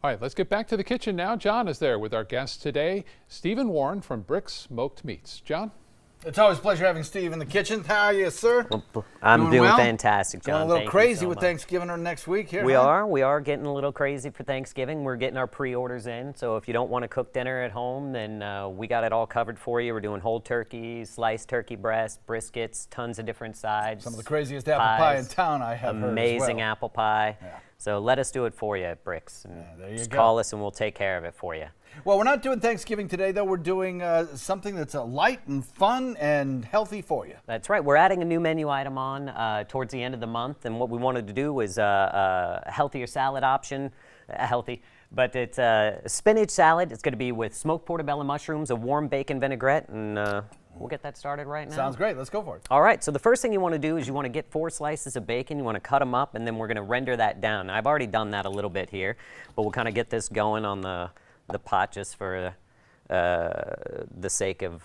All right, let's get back to the kitchen now. John is there with our guest today, Stephen Warren from Brick's Smoked Meats. John? It's always a pleasure having Steve in the kitchen. How are you, sir? I'm doing well? Fantastic, John. Going a little crazy with Thanksgiving or next week here. We are getting a little crazy for Thanksgiving. We're getting our pre-orders in, so if you don't want to cook dinner at home, then we got it all covered for you. We're doing whole turkeys, sliced turkey breast, briskets, tons of different sides. Some of the craziest apple pie in town I have heard as well. Amazing apple pie. Yeah. So let us do it for you at Bricks. There you just go. Call us and we'll take care of it for you. Well, we're not doing Thanksgiving today, though. We're doing something that's light and fun and healthy for you. That's right. We're adding a new menu item on towards the end of the month, and what we wanted to do was a healthier salad option, healthy, but it's a spinach salad. It's going to be with smoked portobello mushrooms, a warm bacon vinaigrette, and we'll get that started right now. Sounds great. Let's go for it. All right. So the first thing you want to do is you want to get 4 slices of bacon. You want to cut them up, and then we're going to render that down. Now, I've already done that a little bit here, but we'll kind of get this going on the pot just for the sake of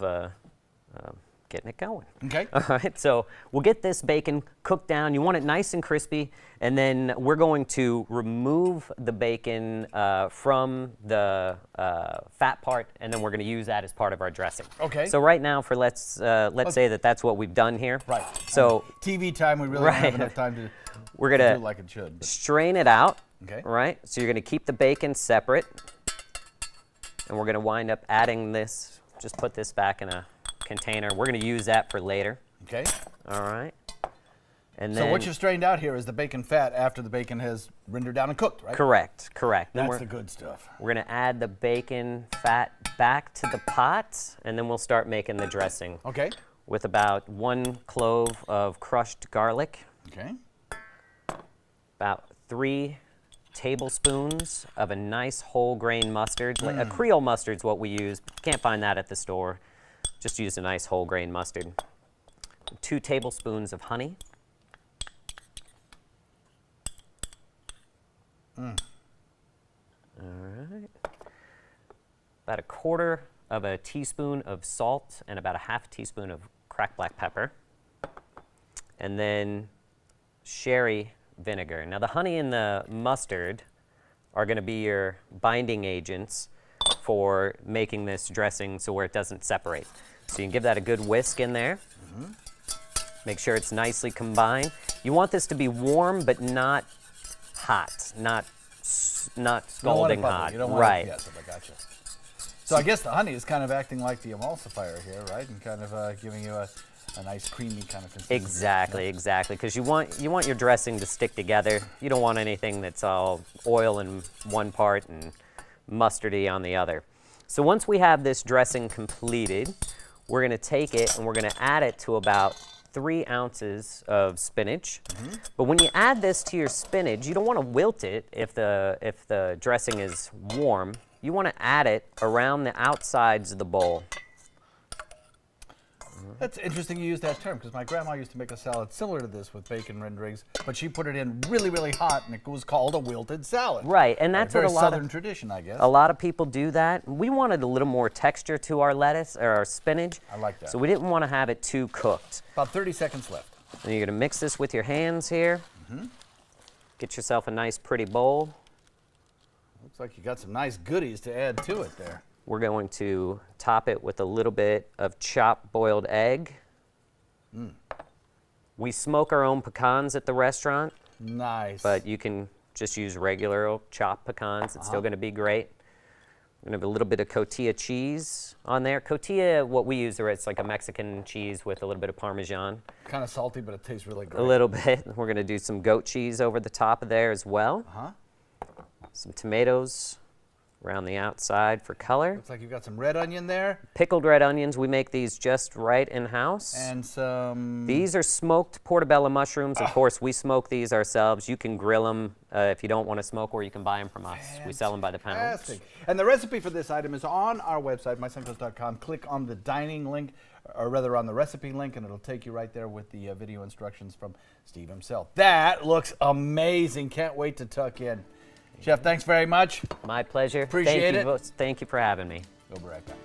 getting it going. Okay. All right, so we'll get this bacon cooked down. You want it nice and crispy, and then we're going to remove the bacon from the fat part, and then we're going to use that as part of our dressing. Okay. So right now, for let's say that's what we've done here. Right. So TV time, we really don't have enough time to we're gonna do it like it should. strain it out. Okay. Right. So you're going to keep the bacon separate. And we're going to wind up adding this, just put this back in a container. We're going to use that for later. Okay. All right. And so then, what you've strained out here is the bacon fat after the bacon has rendered down and cooked, right? Correct, correct. That's the good stuff. We're going to add the bacon fat back to the pot, and then we'll start making the dressing. Okay. With about 1 clove of crushed garlic. Okay. About 3 tablespoons of a nice whole grain mustard. A Creole mustard's what we use. Can't find that at the store. Just use a nice whole grain mustard. 2 tablespoons of honey. All right. About 1/4 of a teaspoon of salt and about 1/2 teaspoon of cracked black pepper. And then sherry vinegar. Now the honey and the mustard are going to be your binding agents for making this dressing so where it doesn't separate. So you can give that a good whisk in there. Make sure it's nicely combined. You want this to be warm but not hot, not scalding hot. You don't want right. It, yes, I gotcha. So I guess the honey is kind of acting like the emulsifier here, right? And kind of giving you a nice creamy kind of consistency. Exactly, exactly. Because you want your dressing to stick together. You don't want anything that's all oil in one part and mustardy on the other. So once we have this dressing completed, we're going to take it and we're going to add it to about 3 ounces of spinach. But when you add this to your spinach, you don't want to wilt it if the dressing is warm. You want to add it around the outsides of the bowl. That's interesting you use that term, because my grandma used to make a salad similar to this with bacon renderings, but she put it in really, really hot, and it was called a wilted salad. Right, and that's a very what a lot southern tradition, I guess. A lot of people do that. We wanted a little more texture to our lettuce or our spinach. I like that. So we didn't want to have it too cooked. About 30 seconds left. And you're going to mix this with your hands here. Get yourself a nice, pretty bowl. Looks like you got some nice goodies to add to it there. We're going to top it with a little bit of chopped boiled egg. We smoke our own pecans at the restaurant. Nice. But you can just use regular old chopped pecans. It's still going to be great. We're going to have a little bit of cotija cheese on there. Cotija, what we use, it's like a Mexican cheese with a little bit of Parmesan. Kind of salty, but it tastes really great. A little bit. We're going to do some goat cheese over the top of there as well. Some tomatoes around the outside for color. Looks like you've got some red onion there. Pickled red onions. We make these just right in-house. And some... These are smoked portobello mushrooms. Of course, we smoke these ourselves. You can grill them if you don't want to smoke, or you can buy them from us. We sell them by the pound. Fantastic. And the recipe for this item is on our website, mysuncos.com. Click on the dining link, or rather on the recipe link, and it'll take you right there with the video instructions from Steve himself. That looks amazing. Can't wait to tuck in. Chef, thanks very much. My pleasure. Appreciate it. Thank you for having me. We'll be right back.